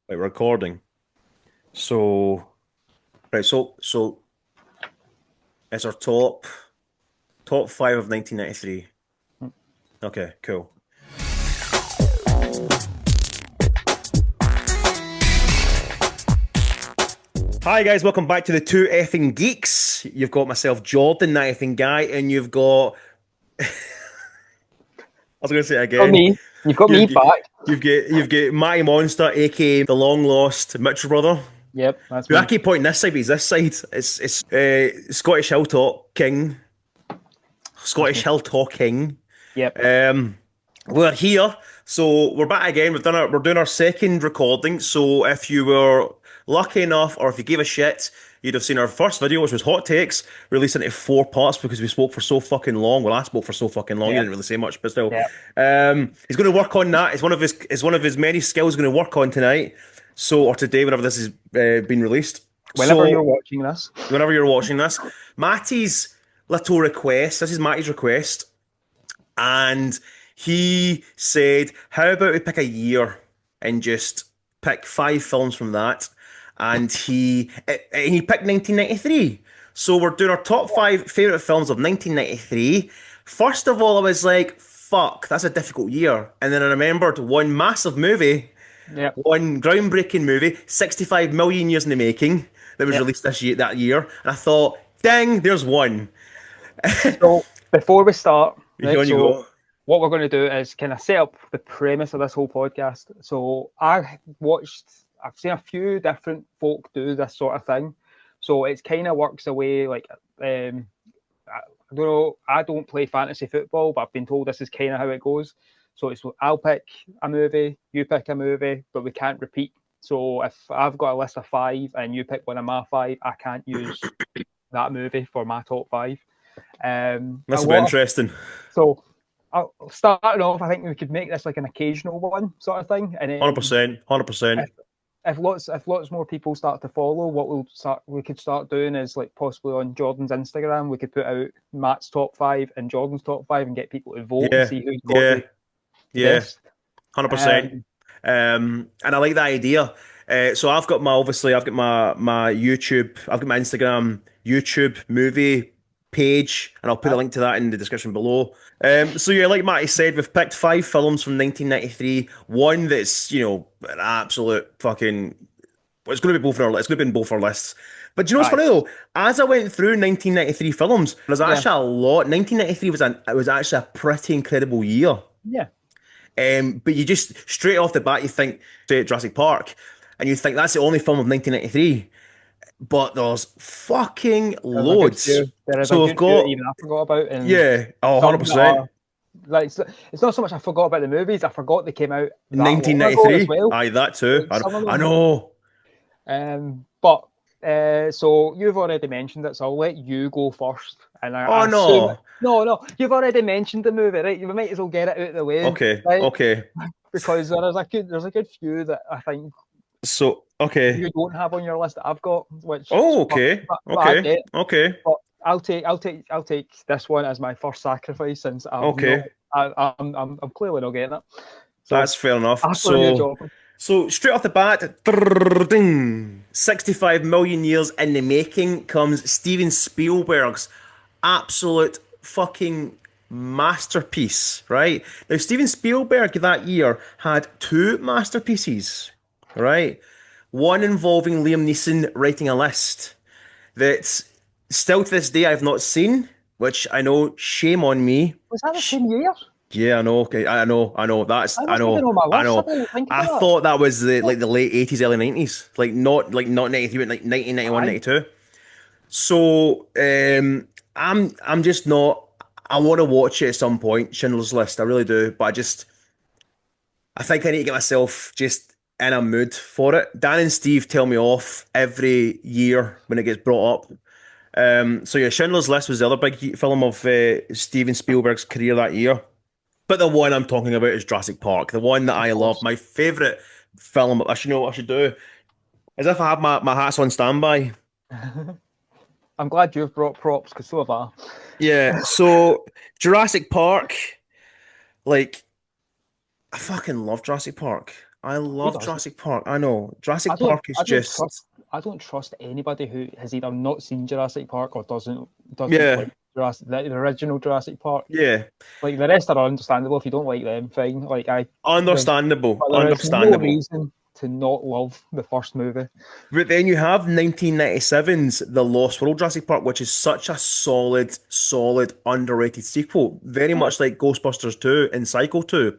Like recording. So right, so it's our top five of 1993. Okay, cool. Hi guys, welcome back to the Two Effing Geeks. You've got myself, Jordan, that effing guy, and you've got I was gonna say it Got again. me. You've got You've me got back. you've got Matty Monster, aka the long lost Mitchell brother. Yep, that's Who I me. keep pointing this side, but he's this side. It's Scottish Hilltop King. That's Scottish me. Hilltop King. Yep. Um, we're here, so we're back again. We're doing our second recording. So if you were lucky enough, or if you gave a shit, you'd have seen our first video, which was hot takes, released into four parts because we spoke for so fucking long. Well, I spoke for so fucking long. You Yep. didn't really say much, but still, Yep. he's going to work on that. It's one of his many skills. He's going to work on tonight. So or today, whenever this is been released. Whenever So you're watching this. whenever you're watching this, Matty's little request. This is Matty's request. And he said, "How about we pick a year and just pick five films from that?" And he picked 1993. So we're doing our top five favorite films of 1993. First of all, I was like, "Fuck, that's a difficult year." And then I remembered one massive movie, Yep. one groundbreaking movie, 65 million years in the making, that was Yep. released that year. And I thought, "Dang, there's one." So before we start, Here right? you go. So what we're going to do is kind of set up the premise of this whole podcast. So I've seen a few different folk do this sort of thing. So it's kind of works away like I don't know. I don't play fantasy football, but I've been told this is kind of how it goes. So it's I'll pick a movie, you pick a movie, but we can't repeat. So if I've got a list of five and you pick one of my five, I can't use that movie for my top five. A That's a bit lot of interesting. so starting off, I think we could make this like an occasional one sort of thing, and Hundred then percent, 100%. if, if lots more people start to follow, what we could start doing is like possibly on Jordan's Instagram, we could put out Matt's top five and Jordan's top five and get people to vote and Yeah, see who's got yeah, the yeah, best. 100%. Um, And I like that idea. So I've got my YouTube, I've got my Instagram, YouTube movie page, and I'll put a link to that in the description below. So yeah, like Matty said, we've picked five films from 1993. One that's an absolute fucking. Well, it's going to be both on our list. It's going to be in both our lists. But do you know what's aye, funny though? As I went through 1993 films, there's yeah, actually a lot. 1993 was actually a pretty incredible year. yeah. But you just straight off the bat, you think say Jurassic Park, and you think that's the only film of 1993. But there's fucking There's a good loads. few. There is a So we've good few that got even I forgot about, and yeah, oh, some that 100%. are like it's not so much I forgot about the movies. I forgot they came out that long ago as 1993. well. Aye, that too. Like some of I them. know. But so you've already mentioned it, so I'll let you go first. And Oh I assume no. no, you've already mentioned the movie, right? You might as well get it out of the way, Okay, right? okay. Because there's a good few that I think So okay. you don't have on your list that I've got, which Oh, okay, but I okay, get. okay, But I'll take this one as my first sacrifice since I've not. okay. I'm clearly not getting it. So That's fair enough. after you, So. Jordan. So straight off the bat, 65 million years in the making comes Steven Spielberg's absolute fucking masterpiece, right? Now Steven Spielberg that year had two masterpieces, right? One involving Liam Neeson writing a list that still to this day I've not seen, which I know, shame on me. Was that the same year? Yeah, I know. Okay, I know. I wasn't even on my I list. I know. didn't think I about thought that was the late 80s, early 90s, like not 93, but like 1991, that. 92. So, I'm just not. I want to watch it at some point, Schindler's List. I really do, but I think I need to get myself just in a mood for it. Dan and Steve tell me off every year when it gets brought up. So yeah, Schindler's List was the other big film of Steven Spielberg's career that year. But the one I'm talking about is Jurassic Park, the one that Of I love, course. my favorite film. I should know what I should do. As if I have my hats on standby. I'm glad you've brought props because so have I. Yeah, so Jurassic Park, like I fucking love Jurassic Park. I Who love doesn't? Jurassic Park. I know. I Jurassic don't. Park is I don't trust. just I don't trust anybody who has either not seen Jurassic Park or doesn't yeah, like the original Jurassic Park. yeah. Like the rest are understandable. If you don't like them, fine. There's, Understandable. but there is no Understandable. reason to not love the first movie. But then you have 1997's The Lost World Jurassic Park, which is such a solid, solid, underrated sequel. Very Yeah. much like Ghostbusters 2 and Psycho 2.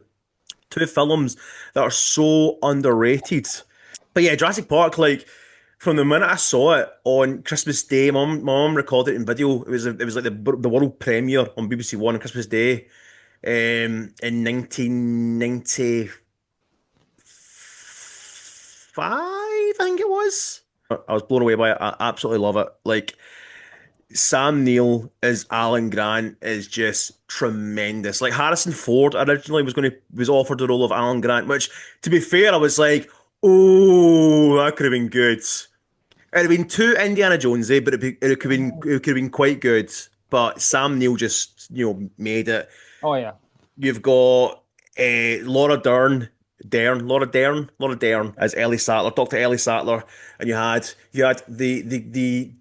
Two films that are so underrated. But yeah, Jurassic Park, like from the minute I saw it on Christmas Day, my mum recorded it in video. It was like the world premiere on BBC One on Christmas Day, in 1995, I think it was. I was blown away by it. I absolutely love it. Like Sam Neill as Alan Grant is just tremendous. Like Harrison Ford originally was offered the role of Alan Grant, which to be fair, I was like, oh, that could have been good. It'd have been too Indiana Jonesy, but it could have been quite good. But Sam Neill just made it. Oh yeah. You've got Laura Dern as Ellie Sattler, Dr. Ellie Sattler, and you had the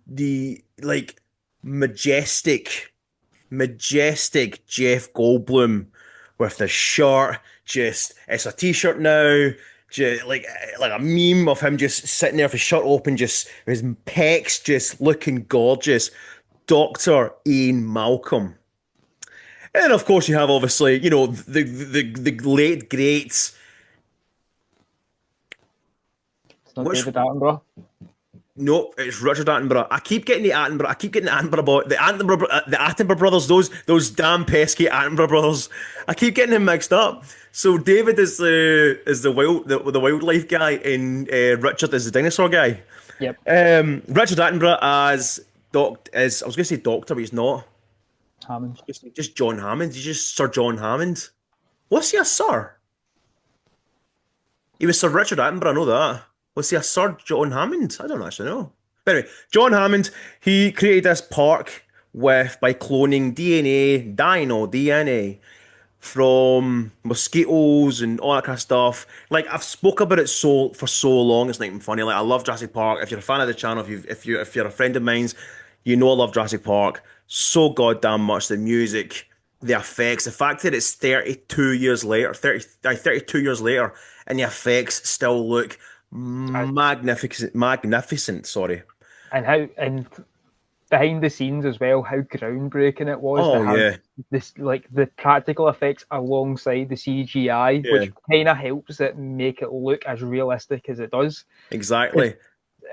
like majestic, majestic Jeff Goldblum with the shirt. Just it's a t-shirt now. Just like a meme of him just sitting there with his shirt open, just his pecs just looking gorgeous. Dr. Ian Malcolm. And of course, you have obviously, the late greats. It's not Which David Attenborough. Nope, it's Richard Attenborough. I keep getting the Attenborough. I keep getting the Attenborough the Attenborough brothers. Those damn pesky Attenborough brothers. I keep getting them mixed up. So David is the wildlife guy, and Richard is the dinosaur guy. Yep. Richard Attenborough as I was going to say Doctor, but he's not. Hammond. Just John Hammond. He's just Sir John Hammond. Was he a Sir? He was Sir Richard Attenborough, I know that. Was he a Sir John Hammond? I don't actually know. But anyway, John Hammond, he created this park by cloning DNA from mosquitoes and all that kind of stuff. Like I've spoke about it for so long, it's not even funny. Like I love Jurassic Park. If you're a fan of the channel, if you're a friend of mine's, you know I love Jurassic Park so goddamn much. The music, the effects, the fact that it's 32 years later, 32 years later, and the effects still look magnificent. Sorry. And behind the scenes as well, how groundbreaking it was to Oh have yeah, this, like the practical effects alongside the CGI, yeah, which kind of helps it make it look as realistic as it does. exactly.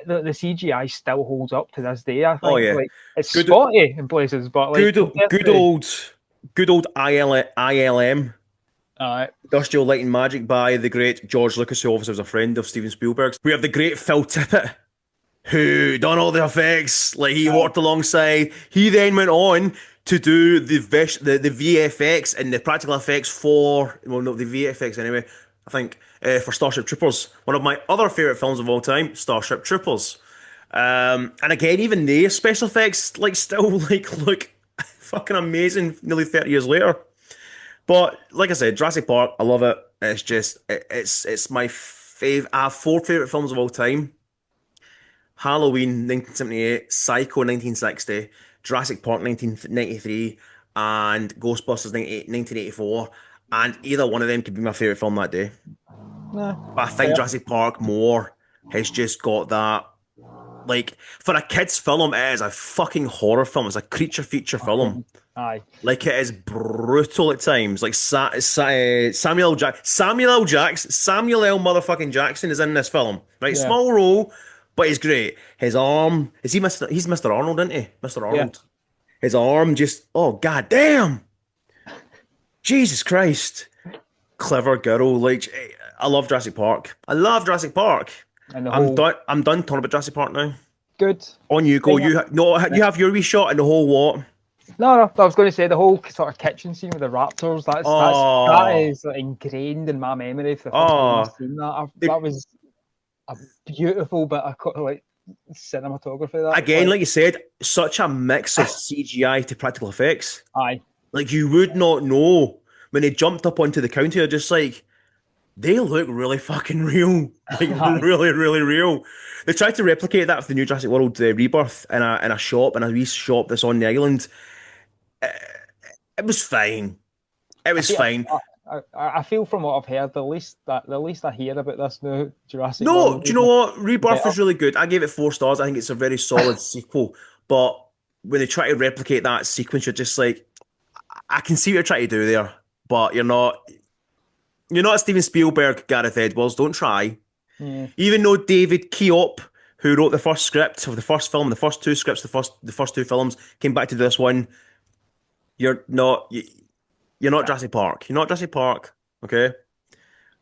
The CGI still holds up to this day. I Oh think yeah, like it's good, spotty in places, but like good, compared good to old, good old ILM. Industrial Light and Magic by the great George Lucas, who obviously was a friend of Steven Spielberg's. We have the great Phil Tippett, who done all the effects. Like he worked alongside. He then went on to do the VFX and the practical effects the VFX anyway. I think for Starship Troopers, one of my other favorite films of all time, Starship Troopers. And again, even their special effects still look fucking amazing nearly 30 years later. But like I said, Jurassic Park, I love it. It's just it's my fave. I have four favorite films of all time: Halloween 1978, Psycho 1960, Jurassic Park 1993, and Ghostbusters 1984. And either one of them could be my favorite film that day. But I think fair. Jurassic Park more has just got that. Like for a kids' film, it is a fucking horror film. It's a creature feature film. Aye. Like it is brutal at times. Like Samuel L. motherfucking Jackson is in this film. Right, Yeah. small role, but he's great. His arm is he Mr. He's Mr. Arnold, isn't he? Mr. Yeah. Arnold. His arm just god damn. Jesus Christ. Clever girl. Like I love Jurassic Park. I love Jurassic Park. And the I'm whole done. I'm done talking about Jurassic Park now. good. On you go. thing- You have your wee shot and the whole what? No, I was going to say the whole sort of kitchen scene with the raptors. Oh. That is like, ingrained in my memory. For the first time I've seen that, that was a beautiful bit of like cinematography. That Again, like you said, such a mix of CGI to practical effects. Aye. Like you would not know when they jumped up onto the counter, just like, they look really fucking real. Like, really, really real. They tried to replicate that with the new Jurassic World Rebirth in a shop, in a wee shop that's on the island. It was fine. It I was feel, fine. I feel from what I've heard, the least I hear about this new Jurassic No, World, do you know what? the Rebirth better. is really good. I gave it 4 stars. I think it's a very solid sequel. But when they try to replicate that sequence, you're just like, I can see what you're trying to do there, but you're not. You're not Steven Spielberg, Gareth Edwards. Don't try. Yeah. Even though David Keop, who wrote the first script of the first film, the first two scripts, the first two films, came back to do this one. You're not. You're not Jurassic Park. You're not Jurassic Park. Okay.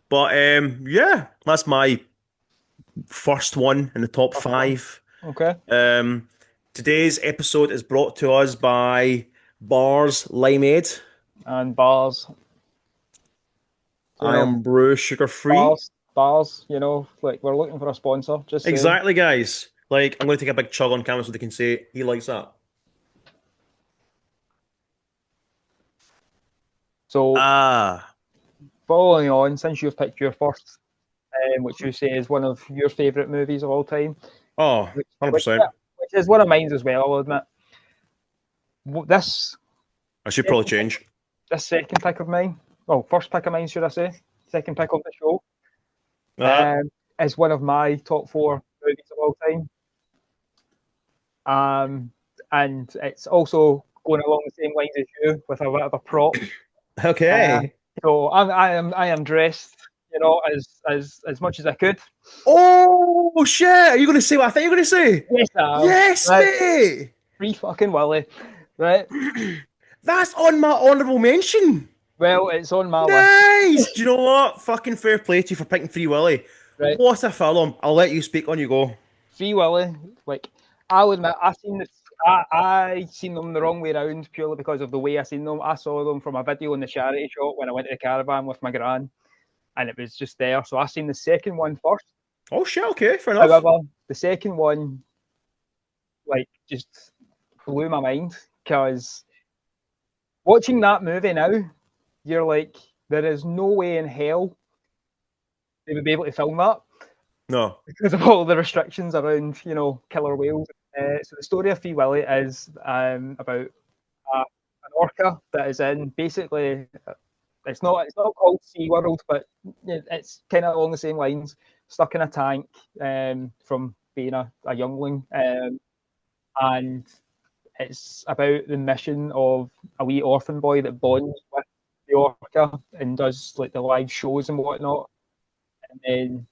But yeah, that's my first one in the top First one. five. Okay. Um, today's episode is brought to us by Bars Limeade. And bars, I am brew sugar free. bars, like we're looking for a sponsor, just saying. Exactly, guys. Like, I'm going to take a big chug on camera so they can say he likes that. So, Ah. following on, since you've picked your first, which you say is one of your favourite movies of all time, Oh, which 100%. is one of mine as well, I'll admit. This I should probably change. this second pick of mine, first pick of mine, should I say? Second pick of the show, Uh, is one of my top 4 movies of all time. And it's also going along the same lines as you with a bit of a prop. okay. So I am dressed, as much as I could. Oh, shit. Are you going to say what I think you're going to say? Yes, I am. Yes, Right. mate. Free fucking Willy. Right. That's on my honourable mention. Well, it's on my list. Nice. Do you know what? Fucking fair play to you for picking Free Willy. Right. What a film. I'll let you speak. On you go. Free Willy. Like, I'll admit, I seen them the wrong way around purely because of the way I seen them. I saw them from a video in the charity shop when I went to the caravan with my gran, and it was just there. So I seen the second one first. Oh, shit. Okay. Fair enough. However, the second one, like, just blew my mind because watching that movie now, you're like, there is no way in hell they would be able to film that No. because of all the restrictions around, killer whales. So the story of Free Willy is about an orca that is in basically. It's not called SeaWorld, but it's kind of along the same lines. Stuck in a tank from being a youngling, and it's about the mission of a wee orphan boy that bonds with the orca and does like the live shows and whatnot, and then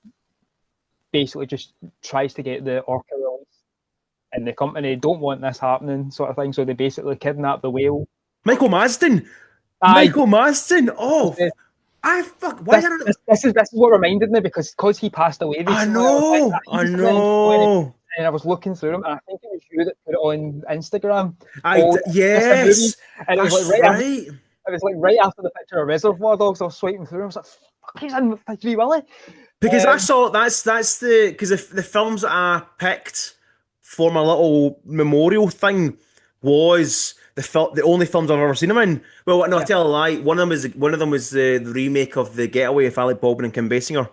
basically just tries to get the orca released. And the company don't want this happening, sort of thing. So they basically kidnap the whale. Michael Marsden. Aye. Michael Marsden. Oh, I fuck. Why This, did I? this is what reminded me because he passed away recently. I know. I know. And I was looking through them, and I think it was you that put it on Instagram. Yes. And it was That's like right. it was like right after the picture of Reservoir Dogs. I was swiping through. I was like, "Fuck, he's in Free Willy." Because I saw that's the because the films that I picked for my little memorial thing was the only films I've ever seen him in. Well, no, I tell a lie. One of them was the remake of The Getaway with Alec Baldwin and Kim Basinger.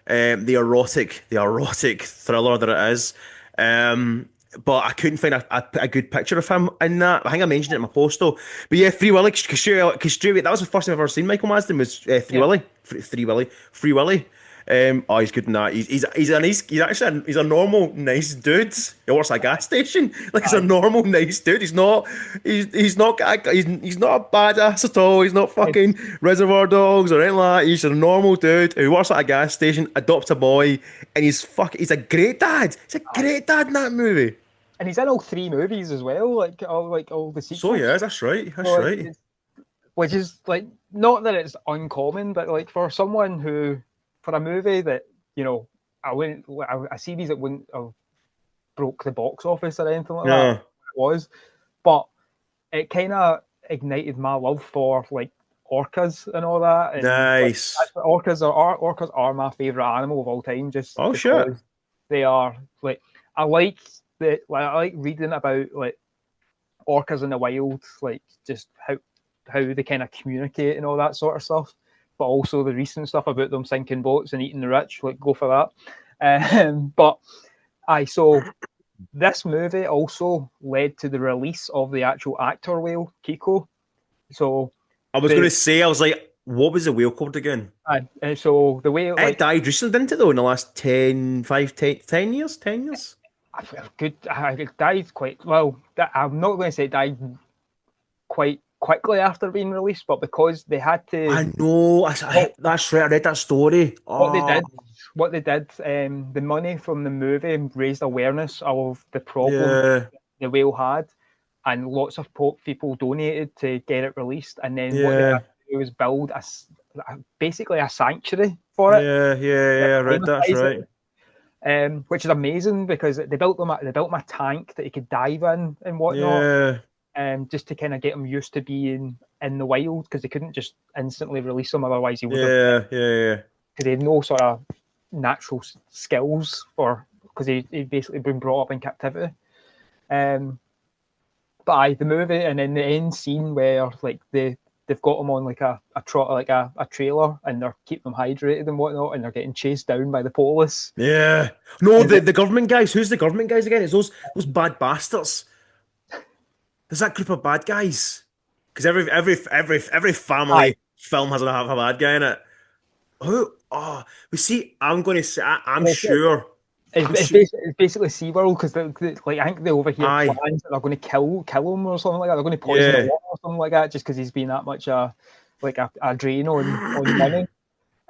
The erotic thriller that it is. But I couldn't find a good picture of him in that. I think I mentioned it in my post though. But yeah, Free Willy, because straight away, that was the first time I've ever seen Michael Marsden was Free Willy. Oh, he's good in that. He's a normal nice dude. He works at a gas station. Like he's a normal nice dude. He's not he's not a badass at all. He's not fucking Reservoir Dogs or anything like that. He's a normal dude who works at a gas station, adopts a boy, and he's a great dad. He's a great dad in that movie. And he's in all 3 movies as well, like all the sequels. So yeah, that's right. That's right. Which is like not that it's uncommon, but like for someone who, for a movie that I see these that wouldn't have broke the box office or anything like that. It was, but it kind of ignited my love for like orcas and all that. And, nice. Like, orcas are my favorite animal of all time. Just because they are like I like reading about like orcas in the wild, like just how they kind of communicate and all that sort of stuff. but also the recent stuff about them sinking boats and eating the rich. Like, go for that. But so this movie also led to the release of the actual actor whale, Kiko. So I was going to say, I was like, what was the whale called again? so the whale, It died recently, didn't it, though, in the last 10 years? 10 years? It died quite well. I'm not going to say it died quite quickly after being released, but because they had to. I know, that's right, I read that story. What they did, the money from the movie raised awareness of the problem Yeah, the whale had, and lots of people donated to get it released. And then what they had yeah, to do was build basically a sanctuary for it, I read that, that's right. which is amazing because they built him a tank that he could dive in and whatnot, Yeah, just to kind of get him used to being in the wild, because they couldn't just instantly release him, otherwise he would have, yeah. because he had no sort of natural skills because he'd basically been brought up in captivity. But the movie, and then the end scene where like they've got him on like a trailer, and they're keeping him hydrated and whatnot, and they're getting chased down by the police. Yeah. No, the government guys. Who's the government guys again? It's those bad bastards. There's that group of bad guys. Because every family film has a bad guy in it. Who? Oh, we see. I'm going to say. I'm sure. It's basically SeaWorld, because like, I think they overhear Aye. plans that they're going to kill him or something like that. They're going to poison the water or something like that, just because he's been that much a drain on money.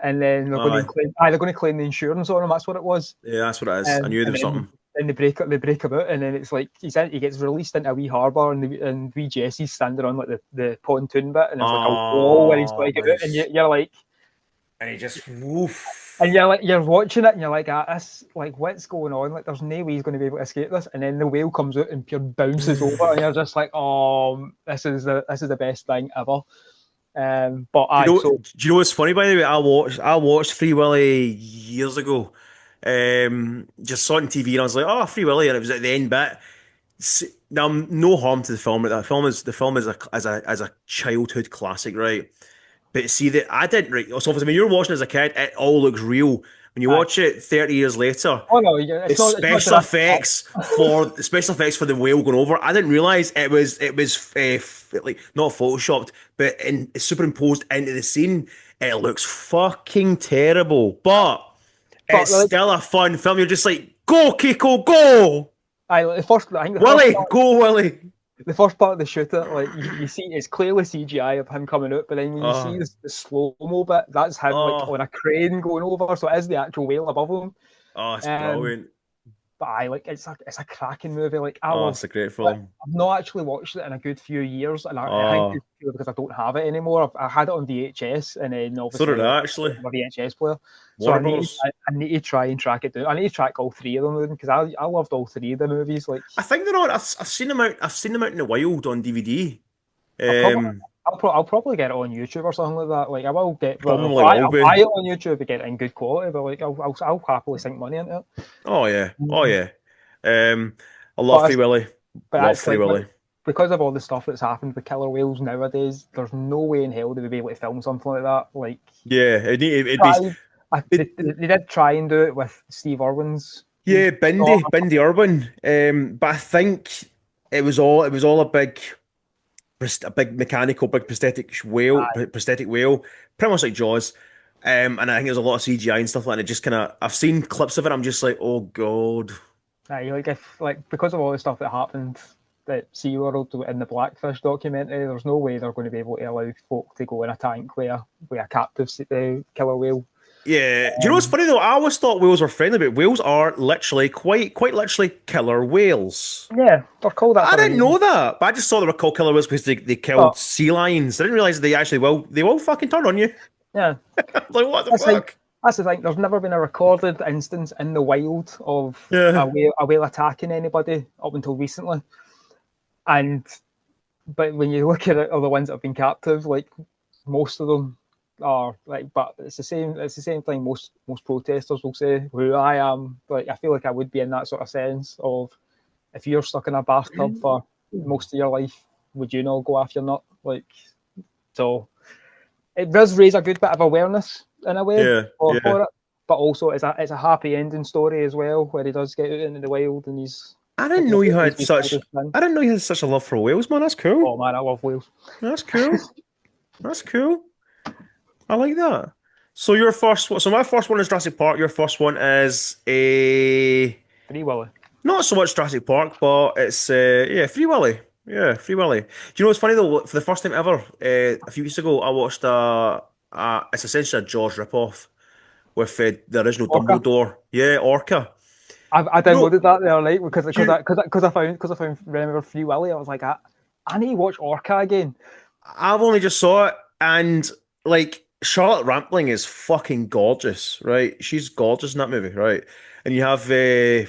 And then they're going to claim the insurance on him. That's what it was. Yeah, that's what it is. I knew there was something. Then they break him out, and then it's like he gets released into a wee harbour, and wee Jesse's standing on like the pontoon bit, and there's like a wall where he's going to get out, and you're like, and he just woof. And you're watching it, and you're like, this, like, what's going on? Like, there's no way he's going to be able to escape this. And then the whale comes out and pure bounces over, and you're just like, oh, this is the best thing ever. But do you know what's funny, by the way? I watched Free Willy years ago. Just saw it on TV, and I was like, oh, Free Willy, and it was at the end bit. Now, no harm to the film. The film is as a childhood classic, right? But see that I didn't. Right, so obviously, when you're watching as a kid, it all looks real. When you watch it 30 years later, it's not special effects for the whale going over. I didn't realize it was like not photoshopped, but superimposed into the scene. It looks fucking terrible, but it's still a fun film. You're just like, go Kiko, go! Go Willie. The first part of the shooter, like you see, it's clearly CGI of him coming out, but then when you see the slow-mo bit, that's him like on a crane going over, so it is the actual whale above him. Oh, it's brilliant. But it's a cracking movie. Like it's a great film. I've not actually watched it in a good few years, and I think it's because I don't have it anymore. I had it on VHS, and then obviously so did I actually. My VHS player. So I need to try and track it down. I need to track all three of them because I loved all three of the movies. Like I think they're on. I've seen them out. I've seen them out in the wild on DVD. I'll probably get it on YouTube or something like that. Like I will get. I'll buy it on YouTube to get it in good quality, but like I'll happily sink money into it. Oh yeah. I love Free Willy. Love Free Willy. Because of all the stuff that's happened with killer whales nowadays, there's no way in hell they would be able to film something like that. Like it'd be. They did try and do it with Steve Irwin's. Yeah, Bindi Irwin. But I think it was all a big mechanical, big prosthetic whale, pretty much like Jaws. And I think there's a lot of CGI and stuff like that. And it just kind of, I've seen clips of it. I'm just like, oh god. Because of all the stuff that happened at SeaWorld in the Blackfish documentary, there's no way they're going to be able to allow folk to go in a tank with a captive killer whale. Yeah. Do you know what's funny though? I always thought whales were friendly, but whales are literally quite literally killer whales. Yeah, they're called that. I didn't know that, but I just thought they were called killer whales because they killed sea lions. I didn't realize they actually will fucking turn on you. Yeah. Like what the fuck? That's the thing. There's never been a recorded instance in the wild of a whale attacking anybody up until recently. But when you look at it, all the ones that have been captive, like most of them are like. But it's the same thing. Most protesters will say who I am. Like I feel like I would be in that sort of sense of if you're stuck in a bathtub for most of your life, would you not go after your nut? Like so. it does raise a good bit of awareness in a way Yeah, for yeah. it, but also it's a happy ending story as well, where he does get out into the wild and he's I didn't taking know about you his had such. oldest son. I didn't know you had such a love for Wales, man. That's cool. Oh man, I love Wales. That's cool. That's cool. I like that. So your first one. So my first one is Jurassic Park. Your first one is a Free Willy. not so much Jurassic Park, but it's yeah, Free Willy. Yeah, Free Willy. Do you know what's funny though? For the first time ever, a few weeks ago, I watched it's essentially a Jaws ripoff with the original Orca. Dumbledore. Yeah, Orca. I You know, downloaded that the other night you, because I found remember Free Willy. I was like, I need to watch Orca again. I've only just saw it, and like Charlotte Rampling is fucking gorgeous, right? She's gorgeous in that movie, right? And you have the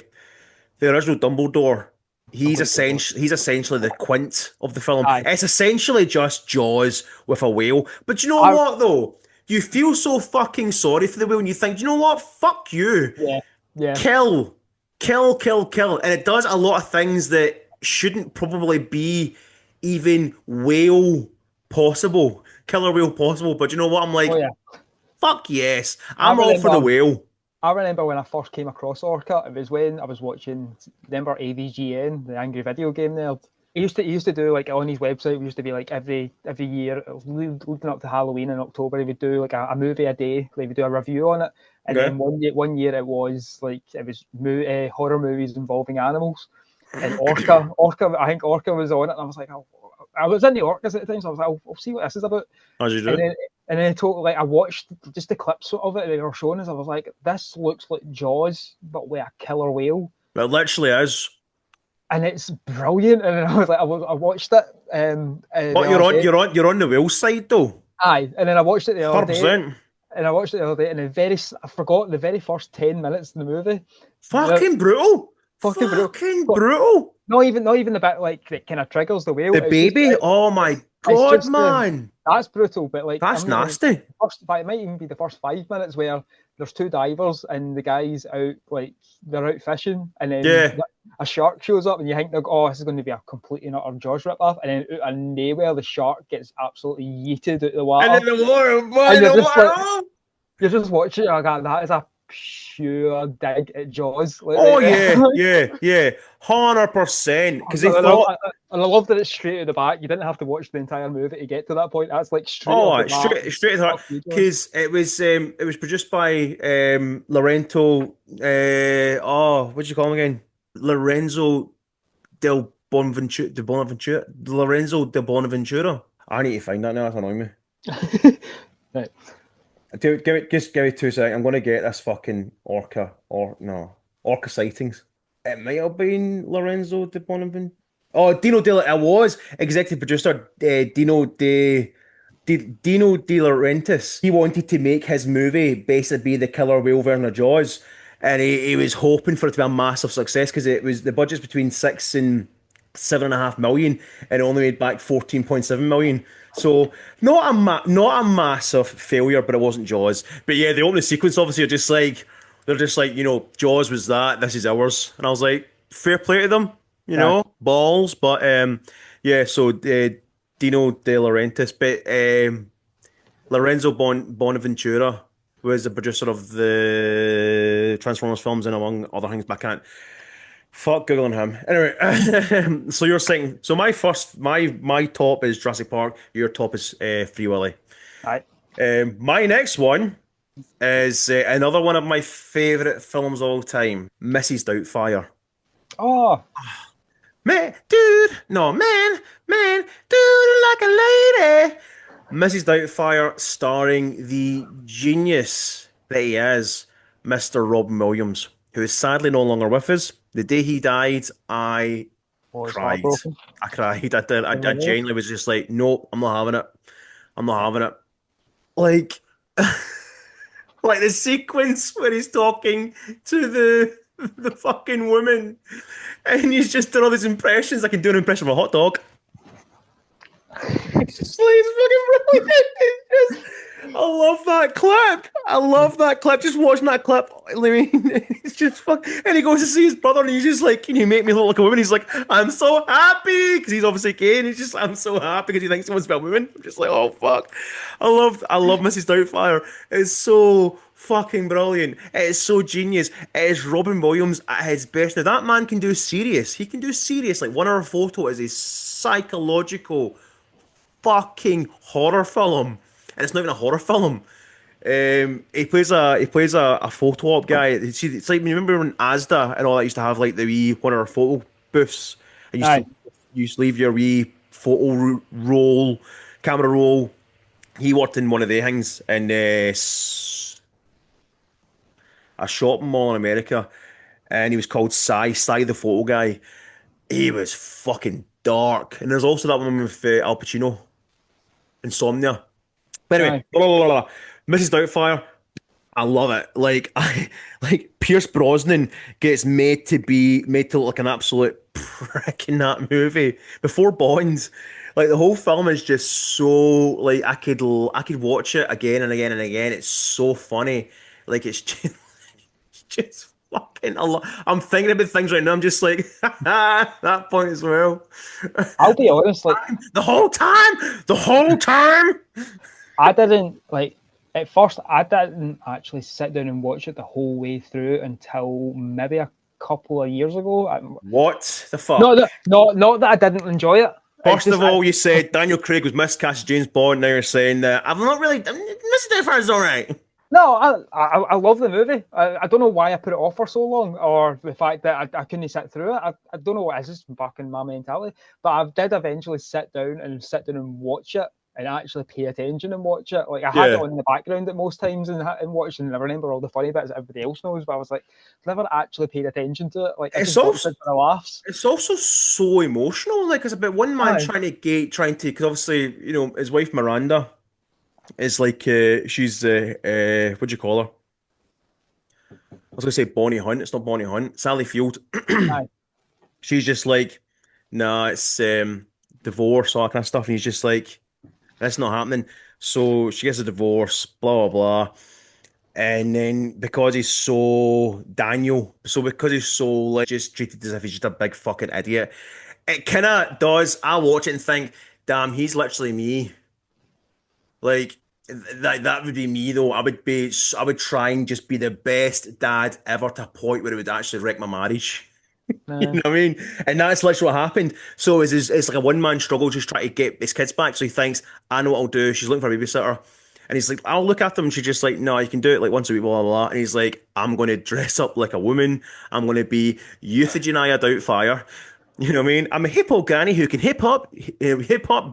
original Dumbledore. Complete football. He's essentially the Quint of the film. Aye, It's essentially just Jaws with a whale. But you know I, what though? You feel so fucking sorry for the whale, and you think, you know what? Fuck you. yeah, yeah. Kill, kill, and it does a lot of things that shouldn't probably be even whale possible, killer whale possible. But you know what? I'm Oh like, yeah. fuck yes, I I'm all for the remember. whale. I remember when I first came across Orca. It was when I was watching. Remember AVGN, the Angry Video Game Nerd. He used to do like on his website. We used to be like every year leading up to Halloween in October. He would do like a movie a day. Like, he would do a review on it. And Okay. then one year it was horror movies involving animals. And Orca, I think Orca was on it. And I was like, I was into Orcas at the time, so I was like, I'll see what this is about. As you And do. then I watched just the clips of it they were showing us. I was like, this looks like Jaws, but with a killer whale. It literally is. And it's brilliant. And then I was like, I watched it But the other day. you're on the whale side though. Aye, and then I watched it the other day, 100%. and I forgot the very first 10 minutes of the movie. Fucking brutal. Fucking brutal. Fucking But brutal. not even the bit like that kind of triggers the whale. The baby. Oh my It's god, just man. that's brutal. But like, That's nasty. it might even be the first 5 minutes where there's two divers and the guy's out, like they're out fishing, and then Yeah. a shark shows up, and you think, oh, this is going to be a complete and utter Jaws rip-off, and then out of nowhere the shark gets absolutely yeeted out the water, And in the water, and man, you're the just water. like, you're just watching it. I got that is a pure dig at Jaws. Oh yeah, 100%. Because they thought, And I love that it's straight at the back. You didn't have to watch the entire movie to get to that point. That's like straight off oh, the bat. straight to heart. Because it was produced by Laurento. What do you call him again? Lorenzo del Bonaventura. Lorenzo del Bonaventura. I need to find that now. That's annoying me. Right. Dude, give me 2 seconds. I'm gonna get this fucking orca sightings. It might have been Lorenzo de Bonaventura. Oh, it was executive producer Dino De Laurentiis. He wanted to make his movie basically be the killer whale version of Jaws, and he was hoping for it to be a massive success because it was the budget's between 6 and 7.5 million, and it only made back 14.7 million. So not a massive failure, but it wasn't Jaws. But yeah, the opening sequence obviously are just like they're just like, Jaws was that, this is ours, and I was like, fair play to them, Yeah. balls. But yeah, so Dino De Laurentiis, but Lorenzo Bonaventura was the producer of the Transformers films and among other things, but I can't. Fuck googling him. Anyway, so you're saying my top is Jurassic Park. Your top is Free Willy. Right. My next one is another one of my favorite films of all time, Mrs. Doubtfire. Oh, Man, dude, no man, dude, like a lady. Mrs. Doubtfire, starring the genius that he is, Mr. Robin Williams, who is sadly no longer with us. The day he died, I it's cried. heartbroken. I cried. I did. I genuinely was just like, nope, I'm not having it. I'm not having it. Like, like the sequence where he's talking to the fucking woman, and he's just doing all these impressions. I can do an impression of a hot dog. It's just like, it's fucking brilliant. It's just, I love that clip. I love that clip. Just watching that clip. I mean, it's just fuck. And he goes to see his brother, and he's just like, "Can you make me look like a woman?" He's like, "I'm so happy," because he's obviously gay, and he's just, "I'm so happy," because he thinks someone's a woman. I'm just like, "Oh fuck." I love Mrs. Doubtfire. It's so fucking brilliant. It is so genius. It is Robin Williams at his best. Now that man can do serious. He can do serious. Like 1 Hour Photo is a psychological fucking horror film, and it's not even a horror film. He plays a photo op guy. It's like you remember when Asda and all that used to have like the wee 1 Hour Photo booths, and Aye, you used to leave your wee roll, camera roll. He worked in one of the things in a shopping mall in America, and he was called Cy the photo guy. He was fucking dark, and there's also that one with Al Pacino, Insomnia. But anyway, aye. blah, blah, blah, blah. Mrs. Doubtfire, I love it. Like I like Pierce Brosnan gets made to look like an absolute prick in that movie before Bond. Like the whole film is just so like I could watch it again and again and again. It's so funny. Like it's just, it's just fucking a lot. I'm thinking about things right now. I'm just like that point as well. I'll be honest, like The whole time. I didn't like at first. I didn't actually sit down and watch it the whole way through until maybe a couple of years ago. What the Not fuck? that, not that I didn't enjoy it. It's First just of all, you said Daniel Craig was miscast as James Bond. Now you're saying that I'm not really. Mr. Doubtfire's all right. no, I love the movie. I don't know why I put it off for so long, or the fact that I couldn't sit through it. I don't know what it is. It's back in my mentality, but I did eventually sit down and watch it and actually pay attention and watch it. Like I had it Yeah, on in the background at most times and watched, and I remember all the funny bits that everybody else knows. But I was like, never actually paid attention to it. Like I it's just watched also it for the laughs. it's also so emotional. Like it's about one man Aye, trying to because obviously his wife Miranda is like she's what do you call her? I was gonna say Bonnie Hunt. It's not Bonnie Hunt. Sally Field. aye, She's just like, nah, it's divorce, all that kind of stuff. And he's just like, that's not happening. So she gets a divorce, blah, blah, blah. And then because he's so Daniel, so because he's so like just treated as if he's just a big fucking idiot, it kind of does. I watch it and think, damn, he's literally me. Like that would be me though. I would try and just be the best dad ever to a point where it would actually wreck my marriage. You aye. know what I mean? And that's literally what happened. So it's like a one man struggle just trying to get his kids back. So he thinks, I know what I'll do. She's looking for a babysitter. And he's like, I'll look after them. And she's just like, no, you can do it like once a week, blah, blah, blah. And he's like, I'm going to dress up like a woman. I'm going to be Euthygenia Doubtfire. You know what I mean? I'm a hip hop granny who can hip hop,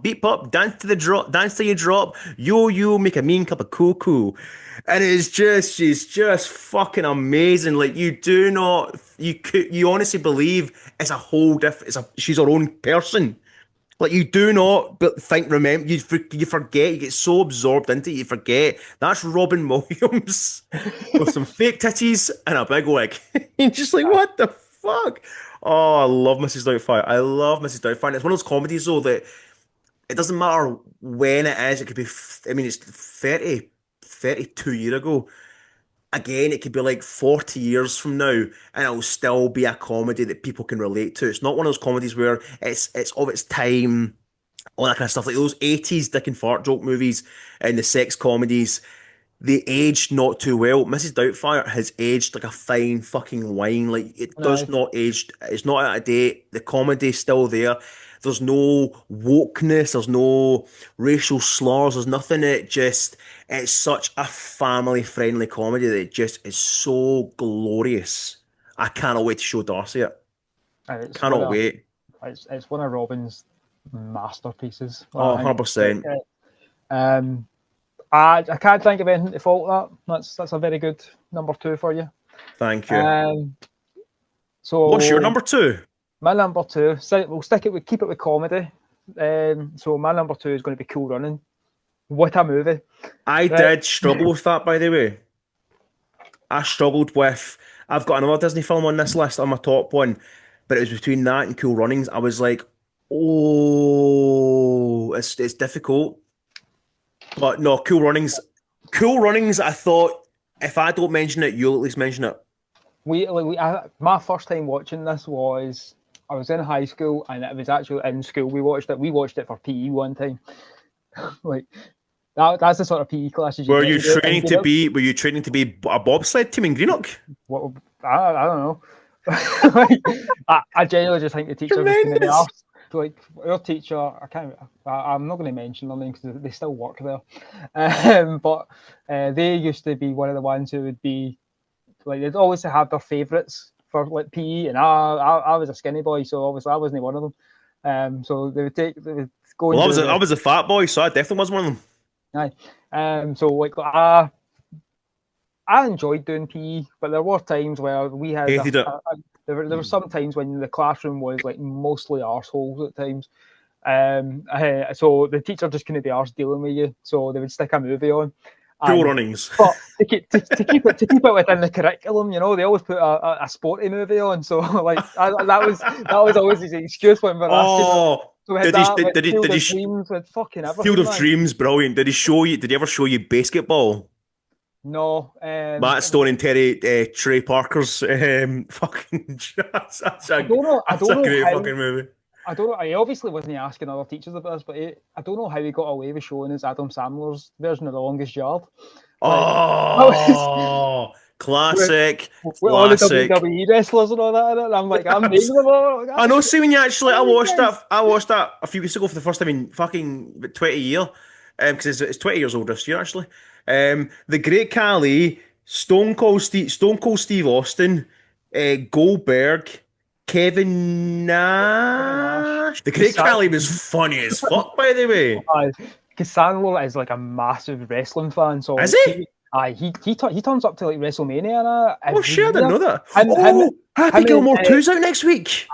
beat pop, dance to the drop, dance till you drop, yo, make a mean cup of cocoa. And she's just fucking amazing. Like you do not, you honestly believe it's a whole different, she's her own person. Like you do not, but think, remember, you forget, you get so absorbed into it, you forget that's Robin Williams with some fake titties and a big wig. You're just like, what the fuck? Oh, I love Mrs. Doubtfire. I love Mrs. Doubtfire. And it's one of those comedies though that it doesn't matter when it is. It could be, I mean, it's 32 years ago. Again, it could be like 40 years from now, and it'll still be a comedy that people can relate to. It's not one of those comedies where it's of its time, all that kind of stuff. Like those 80s dick and fart joke movies and the sex comedies, they aged not too well. Mrs. Doubtfire has aged like a fine fucking wine. Like it does Aye. not age. It's not out of date. The comedy's still there. There's no wokeness. There's no racial slurs. There's nothing. It's such a family friendly comedy that it just is so glorious. I cannot wait to show Darcy it. It's one Cannot of wait. it's one of Robin's masterpieces. Oh, I think. 100%. Um, I can't think of anything to fault that. That's a very good number two for you. Thank you. Um, What's your so number two? my number two, we'll keep it with comedy. So my number two is going to be Cool Running. What a movie! I Right? did struggle with that, by the way. I struggled with. I've got another Disney film on this list on my top one, but it was between that and Cool Runnings. I was like, oh, it's difficult. But no, Cool Runnings. Cool Runnings, I thought if I don't mention it, you'll at least mention it. My first time watching this was I was in high school, and it was actually in school. We watched it. We watched it for PE one time. Like that's the sort of PE classes you Were get. you training to be? Were you training to be a bobsled team in Greenock? What I don't know. Like, I genuinely just think the teacher was going to be Tremendous. asked. Like our teacher, I'm not going to mention their name because they still work there. But they used to be one of the ones who would be like they'd always have their favourites for like PE, and I was a skinny boy, so obviously I wasn't one of them. So they would go and Well, do I the was a fat boy, so I definitely was one of them. So like I enjoyed doing PE, but there were times where we had Hated it. there were some times when the classroom was like mostly arseholes at times. So the teacher just couldn't be arsed dealing with you, so they would stick a movie on. Cool Runnings. But to keep it within the curriculum, they always put a sporty movie on. So like that was always his excuse when we were asking. Oh, So we had Field did of he Dreams with fucking Field everything, of man. Dreams, brilliant. Did he show you? Did he ever show you basketball? No, Matt Stone and Terry Trey Parker's fucking. That's I don't know. I that's don't a know great how. fucking movie. I don't know. I obviously wasn't asking other teachers about this, but I don't know how he got away with showing us Adam Sandler's version of The Longest Yard. Like, Oh, classic, with all the classic. WWE wrestlers and all that, and I'm like, I'm naming them all. I know. See, when you actually, Like, I watched that a few weeks ago for the first time in fucking 20 years, because it's 20 years old this year actually. The Great Khali, Stone Cold Steve Austin, Goldberg, Kevin Kevin Nash. Nash. The Great Khali was funny as fuck, by the way. Because Sandler is like a massive wrestling fan, so Is like, he? he turns up to like WrestleMania Oh every shit, I didn't year. know that. Him, Happy him and Gilmore 2's out next week.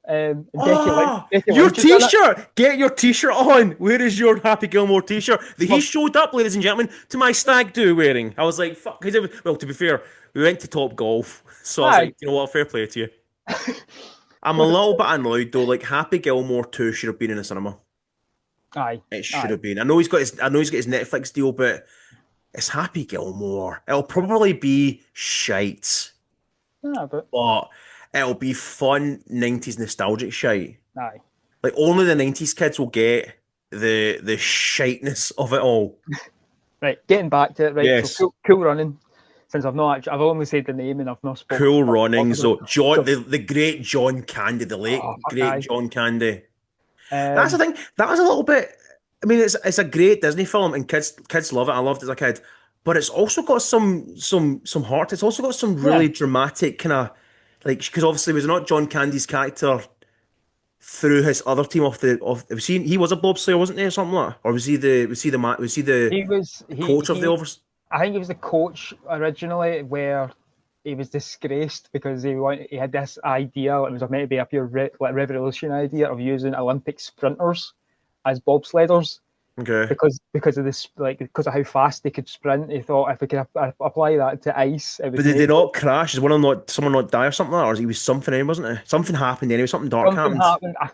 and Oh, Becky your Lynch is in it. t-shirt! Get your t-shirt on! Where is your Happy Gilmore t-shirt that he Well- showed up, ladies and gentlemen, to my stag do wearing? I was like, fuck. Well, to be fair, we went to Top Golf, so I was Aye. like, you know what, fair play to you. I'm a little bit annoyed though. Like Happy Gilmore 2 should have been in the cinema. Aye, It should have been. I know he's got his Netflix deal, but it's Happy Gilmore. It'll probably be shite, Yeah, but it'll be fun 90s nostalgic shite. aye. Like only the 90s kids will get the shiteness of it all. Right, getting back to it. Right, Yes. so cool running. Since I've only said the name and I've not spoken. Cool Runnings. So So- John, the great John Candy, the late great aye. John Candy. That's the thing. That was a little bit. I mean, it's a great Disney film, and kids love it. I loved it as a kid, but it's also got some heart. It's also got some really dramatic kind of like because obviously was it not John Candy's character threw his other team off he was a bobslayer, wasn't he, or something like that? Or was he the coach of the overs? I think he was the coach originally, where he was disgraced because he had this idea. It was meant to be a pure revolutionary idea of using Olympic sprinters as bobsledders. Okay. Because of this, because of how fast they could sprint, he thought if we could apply that to ice, it would. But did they not crash? Is someone not die or something like that? Or he was something anyway, wasn't it? Something happened anyway. Something dark happened. I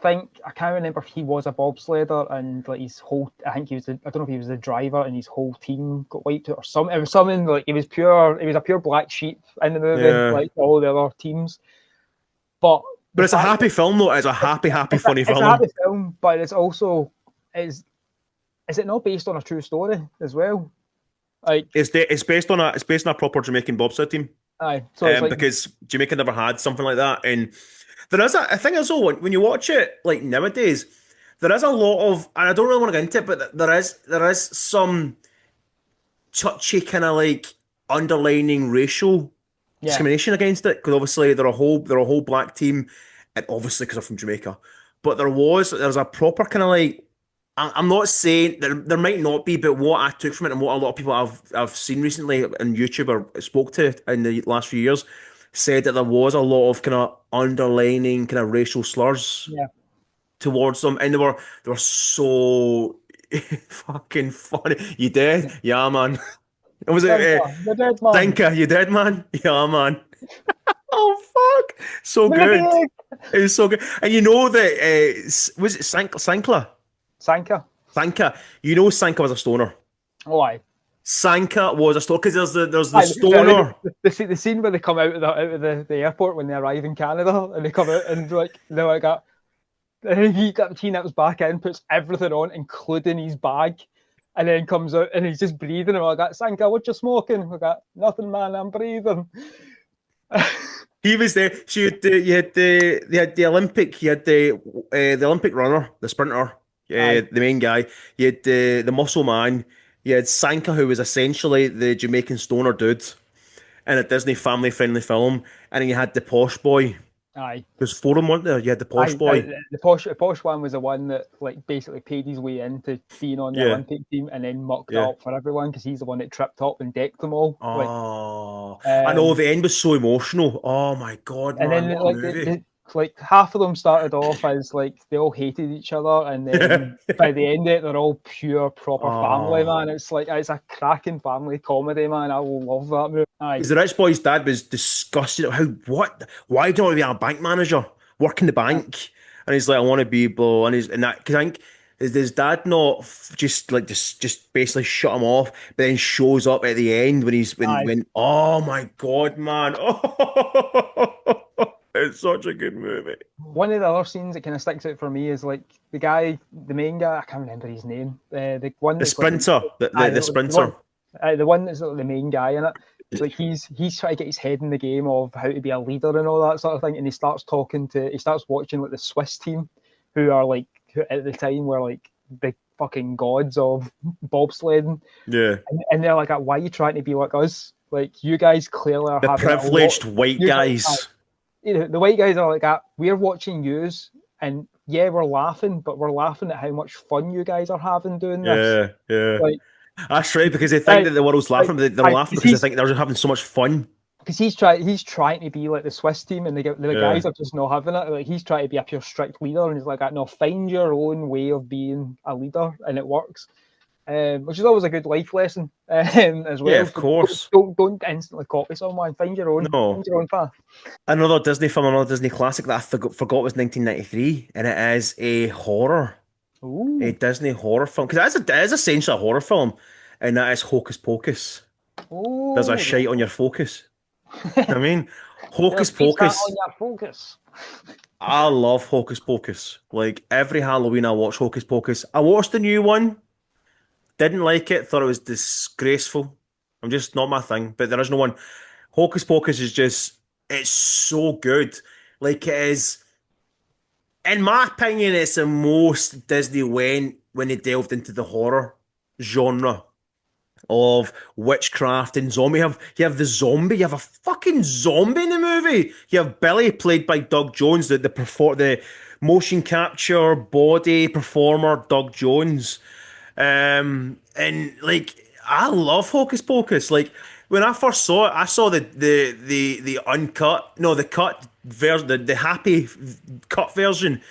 can't remember if he was a bobsledder and like his whole. I think he was. I don't know if he was the driver and his whole team got wiped out or something. It was something like it was a pure black sheep in the movie, like all the other teams. But it's a happy film though. It's a happy, funny film. It's a happy film, but it's also Is it not based on a true story as well? Like it's based on a proper Jamaican bobsled team. Aye, so it's because Jamaica never had something like that, and there is I think as well when you watch it like nowadays, there is a lot of, and I don't really want to get into it, but there is some touchy kind of like underlining racial discrimination against it because obviously they're a whole black team, and obviously because they're from Jamaica, but there's a proper kind of like. I'm not saying there might not be, but what I took from it and what a lot of people I've seen recently on YouTube or spoke to in the last few years said that there was a lot of kind of underlining kind of racial slurs towards them, and they were so fucking funny. You dead? Yeah, man. Was it You're dead, man. Dinka, you dead, man? Yeah, man. Oh fuck! So good. It was so good, and you know that was it Sankla? Sanka. You know Sanka was a stoner. Oh, aye. Sanka was a stoner because there's the Aye, stoner. the scene where they come out of the airport when they arrive in Canada and they come out and like they're like that. He nips back in, puts everything on, including his bag, and then comes out and he's just breathing. And I got Sanka, what you smoking? I got nothing, man. I'm breathing. He was there. So you had the Olympic. You had the Olympic runner, the sprinter, Aye, the main guy. You had the muscle man. You had Sanka, who was essentially the Jamaican stoner dude in a Disney family friendly film, and then you had the posh boy. aye. There's four of them, weren't there? You had the posh boy. The posh one was the one that like basically paid his way into being on the Yeah, Olympic team and then mucked yeah. up for everyone because he's the one that tripped up and decked them all. Like, Oh, I know um, the end was so emotional. Oh my God, and man, then what a like movie. like half of them started off as like they all hated each other, and Yeah. then by the end of it, they're all pure proper family, Oh, man. It's like it's a cracking family comedy, man. I love that movie. Aye, because the rich boy's dad was disgusted at why do you want to be a bank manager, work in the aye, bank? And he's like, I want to be able, and he's, and that, because I think, is his dad not just like, just basically shut him off, but then shows up at the end when aye. oh my God, man. Oh, it's such a good movie. One of the other scenes that kind of sticks out for me is like the main guy. I can't remember his name. The one The that's like sprinter, the the one, sprinter. the one that's like the main guy in it. So like he's trying to get his head in the game of how to be a leader and all that sort of thing, and he starts watching like the Swiss team, who are like who at the time were like the fucking gods of bobsledding, Yeah. and they're like, why are you trying to be like us? Like you guys clearly are The having a lot. privileged white You guys, guys. the white guys are like that. We're watching yous, and yeah, we're laughing, but we're laughing at how much fun you guys are having doing this. Yeah, yeah. Like, That's right, because they think right, that the world's right, laughing, but they're right, laughing because they think they're just having so much fun. because he's trying to be like the Swiss team, and the Yeah. guys are just not having it. Like he's trying to be a pure strict leader, and he's like, no, find your own way of being a leader, and it works. Which is always a good life lesson as Yeah, well. of course. Don't instantly copy someone. No. Find your own path. Another Disney film, another Disney classic that I forgot was 1993, and it is a horror, a Ooh, Disney horror film. Because it is essentially a horror film, and that is Hocus Pocus. There's a shite on oh, your focus. I mean, Hocus there's pizza Pocus. on your focus. I love Hocus Pocus. Like every Halloween, I watch Hocus Pocus. I watched the new one. Didn't like it, thought it was disgraceful. I'm just not my thing, but there is no one. Hocus Pocus is just, it's so good. Like it is, in my opinion, it's the most Disney went when they delved into the horror genre of witchcraft and zombie. You have the zombie, you have a fucking zombie in the movie. You have Billy, played by Doug Jones, the motion capture body performer, Doug Jones. And like I love Hocus Pocus. Like when I first saw it, I saw the uncut, no, the cut version, the happy cut version.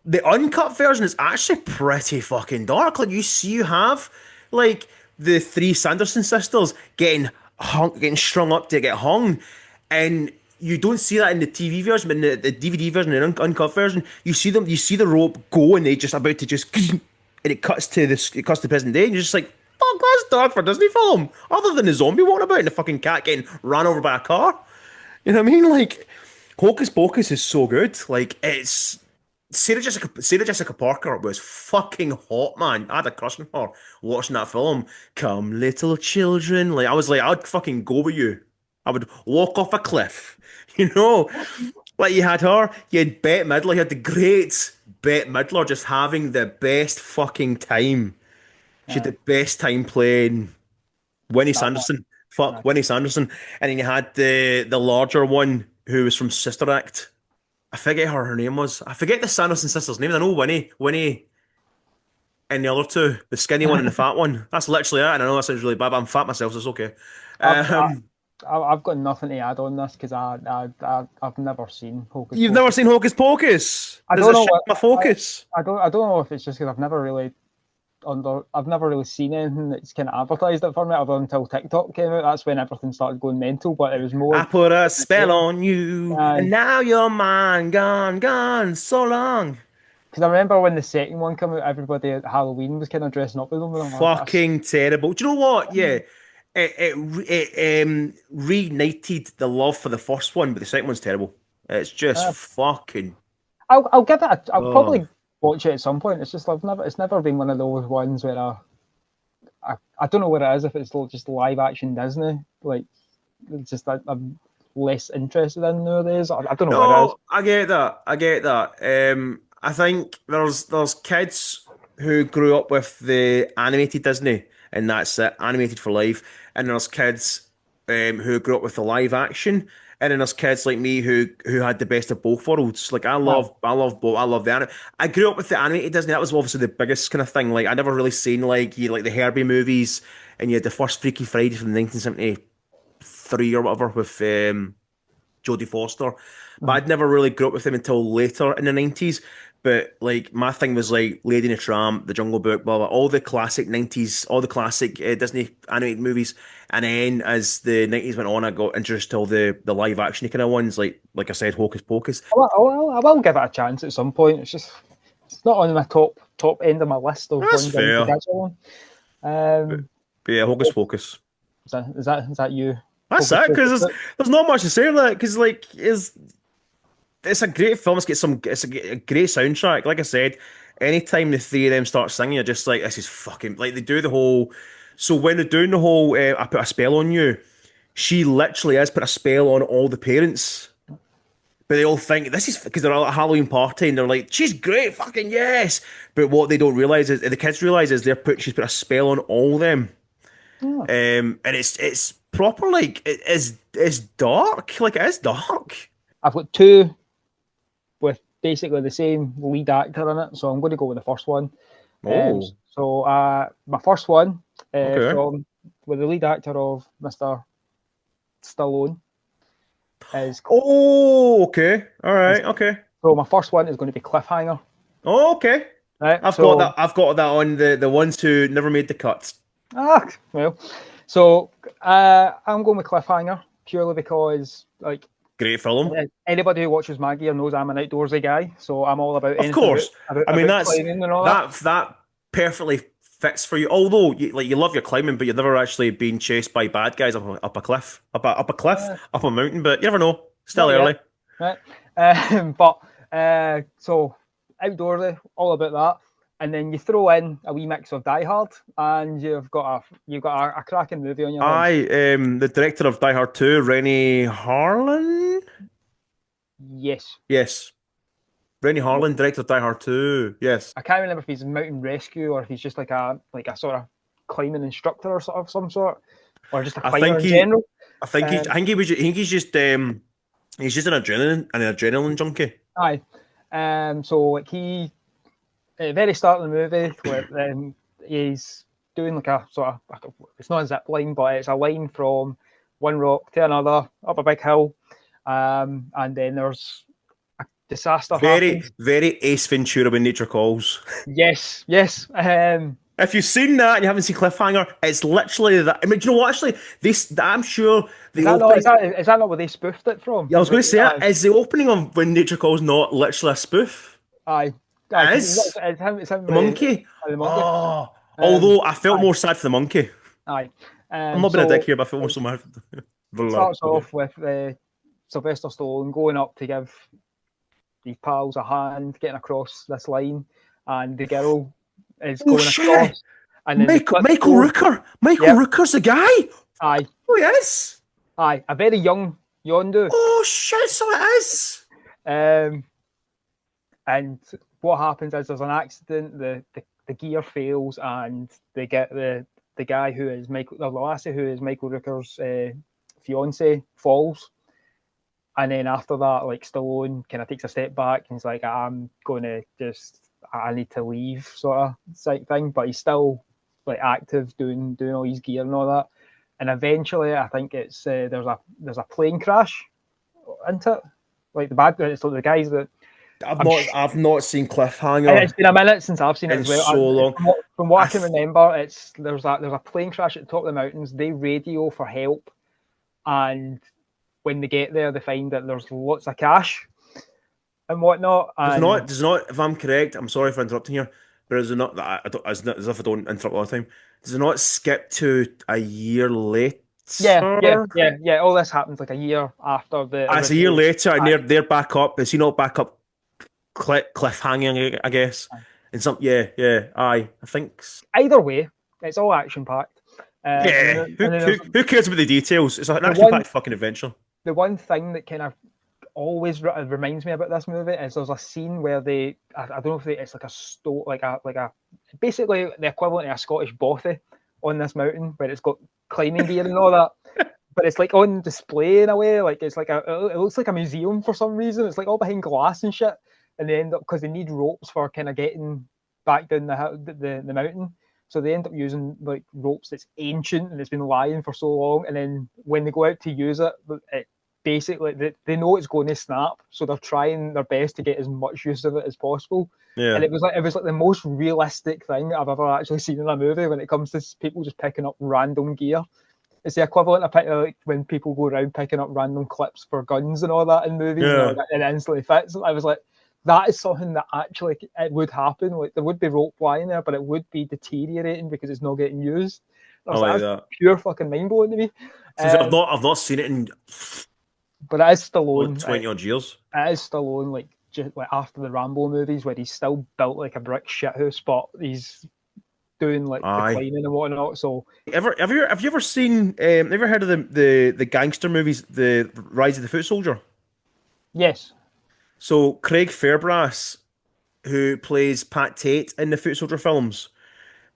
The uncut version is actually pretty fucking dark. Like you have like the three Sanderson sisters getting strung up to get hung, and you don't see that in the TV version, but in the DVD version and uncut version, you see the rope go, and they just about to just, and it cuts to present day, and you're just like, fuck, that's dark for a Disney film. Other than the zombie walking about and the fucking cat getting ran over by a car, you know what I mean? Like, Hocus Pocus is so good. Like, it's Sarah Jessica Parker was fucking hot, man. I had a crush on her watching that film. Come, little children. Like, I was like, I'd fucking go with you. I would walk off a cliff. You know, like you had her, you had Bette Midler, you had the great Bette Midler just having the best fucking time. She had the Aye, best time playing Winnie that one. Sanderson. Fuck, Aye. Winnie Sanderson. And then you had the larger one who was from Sister Act. I forget her name was. I forget the Sanderson sisters' names. I know Winnie, and the other two, the skinny one and the fat one. That's literally it. And I know that sounds really bad, but I'm fat myself, so it's okay. I've Um, I've got nothing to add on this because I've never seen Hocus you've never Pocus. seen Hocus Pocus? I Does don't it know shit what my focus? I don't know if it's just because I've never really seen anything that's kind of advertised it for me other until TikTok came out. That's when everything started going mental. But it was I more put a spell on you, and aye, now you're mine, gone, gone, so long. Because I remember when the second one came out, everybody at Halloween was kind of dressing up with them. And I'm like, Fucking terrible. Do you know what? Yeah. It reignited the love for the first one, but the second one's terrible. It's just fucking. I'll give it. I'll Oh. probably watch it at some point. It's just it's never been one of those ones where I don't know what it is. If it's just live action Disney, like it's just I'm less interested in nowadays. I don't know what it is. No, I get that. I get that. I think there's kids who grew up with the animated Disney, and that's it, animated for life. And there's kids who grew up with the live action, and then there's kids like me who had the best of both worlds. Like Aye. I love both. I love the anime. I grew up with the animated Disney. That was obviously the biggest kind of thing. Like I never really seen like the Herbie movies, and you had the first Freaky Friday from 1973 or whatever with Jodie Foster, but Mhm. I'd never really grew up with them until later in the 90s. But like my thing was like Lady and the Tramp, The Jungle Book, blah blah, all the classic 90s, all the classic Disney animated movies. And then as the 90s went on, I got introduced to all the live action kind of ones, like I said, Hocus Pocus. I will give it a chance at some point. It's not on my top end of my list of That's ones I need to fair. catch up on. But, Um, but yeah, Hocus Pocus. is that you? That's Focus, it, because focus. there's not much to say on that, because like it's a great film. It's a great soundtrack. Like I said, anytime the three of them start singing, you're just like, this is fucking like they do the whole. So when they're doing the whole, I put a spell on you. She literally has put a spell on all the parents, but they all think this is because they're all at a Halloween party and they're like, she's great, fucking yes. But what they don't realize is the kids realize is she's put a spell on all of them. Yeah. And it's proper like it's dark, like it is dark. I've got two with basically the same lead actor in it, so I'm going to go with the first one. Oh, My first one okay. from with the lead actor of Mr. Stallone is, Oh, okay. All is right. Okay. so my first one is going to be Cliffhanger. Oh, okay. Right, I've got that. I've got that on the ones who never made the cuts. well, so I'm going with Cliffhanger purely because like Great film. anybody who watches my gear knows I'm an outdoorsy guy, so I'm all about Of anything course. I mean, about climbing and all that. that perfectly fits for you. Although you love your climbing, but you've never actually been chased by bad guys up a cliff, up a cliff, up a mountain. But you never know. Still Not early. yet, right? But so outdoorsy, all about that, and then you throw in a wee mix of Die Hard, and you've got a cracking movie on your hands. The director of Die Hard 2, Rennie Harlan. Yes, Yes, Rennie Harlan, director of Die Hard 2. Yes. I can't remember if he's mountain rescue or if he's just like a sort of climbing instructor or sort of some sort, or just a I climber think in he. general. I think he was. I think he's just an adrenaline junkie. Aye. So like he at the very start of the movie, where he's doing like a sort of, it's not a zip line, but it's a line from one rock to another up a big hill, and then there's a disaster Very, happens. very Ace Ventura when nature calls. Yes, yes. If you've seen that and you haven't seen Cliffhanger, it's literally that. I mean, do you know what? Actually, this I'm sure Is the that not? opening. Is that not where they spoofed it from? Yeah, I was Is it? going to say it. Aye, Is the opening of When Nature Calls not literally a spoof? aye, aye. It Because is it's him the with monkey. the monkey. Oh, Um, although I felt aye, more sad for the monkey. aye. I'm not being a dick So here, but I felt more it so mad. starts Okay. off with Sylvester Stallone going up to give his pals a hand getting across this line, and the girl is Oh going shit! across, and then they clip Michael go. Rooker. Michael Yep, Rooker's the guy. aye, Oh yes. aye, a very young Yondu. Oh shit! So it is. Um, and what happens is there's an accident. The gear fails, and they get the guy who is Michael, the lassie who is Michael Rooker's fiance falls. And then after that, like Stallone kind of takes a step back and he's like, I'm going to I need to leave sort of thing. But he's still like active doing all his gear and all that. And eventually, I think it's there's a plane crash into it. Like it's like the guys that I've not seen it's Cliffhanger been a minute since I've seen it in as well. so long. From what I I can th- remember, there's a plane crash at the top of the mountains. They radio for help, and when they get there, they find that there's lots of cash. and whatnot. And Does it not, if I'm correct, I'm sorry for interrupting here, but is it not, I don't, as if I don't interrupt all the time, does it not skip to a year later? yeah. All this happens like a year after the It's a year original. later, and they're back up. Is he not back up cliffhanging, I guess? And some, yeah, aye, I think. Either way, it's all action packed. Yeah, And then there's who cares about the details? It's an the action one packed fucking adventure. the one thing that kind of always reminds me about this movie is there's a scene where I don't know if it's like a basically the equivalent of a Scottish bothy on this mountain where it's got climbing gear and all that. But it's like on display in a way, like it's like it looks like a museum for some reason. It's like all behind glass and shit, and they end up because they need ropes for kind of getting back down the mountain. So they end up using like ropes that's ancient and it's been lying for so long. And then when they go out to use it, basically they know it's going to snap, so they're trying their best to get as much use of it as possible. Yeah. And it was like the most realistic thing I've ever actually seen in a movie when it comes to people just picking up random gear. It's the equivalent of like when people go around picking up random clips for guns and all that in movies, Yeah. and it instantly fits. I was like, that is something that actually it would happen. Like there would be rope lying there, but it would be deteriorating because it's not getting used. I was like, that's pure fucking mind blowing to me. I've not seen it in, but it is Stallone. 20 odd years. It is Stallone, like just like after the Rambo movies, where he's still built like a brick shithouse, but he's doing like the cleaning and whatnot. So, have you ever seen? Ever heard of the gangster movies, the Rise of the Foot Soldier? Yes. So Craig Fairbrass, who plays Pat Tate in the Foot Soldier films,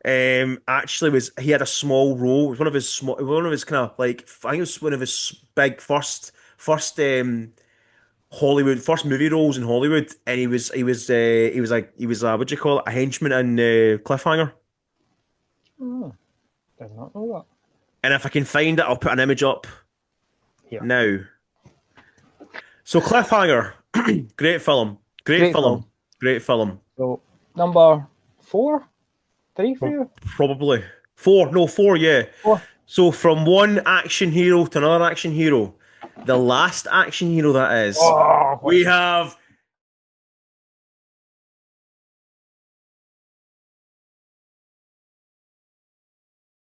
actually he had a small role. It was one of his kind of like, I think it was one of his big first Hollywood first movie roles in Hollywood, and he was what do you call it, a henchman in Cliffhanger. Oh, did not know that. And if I can find it, I'll put an image up here now. So Cliffhanger, great film. So number 3 for you? Probably 4. No, 4. Yeah. 4. So from one action hero to another action hero, the last action hero that is, we have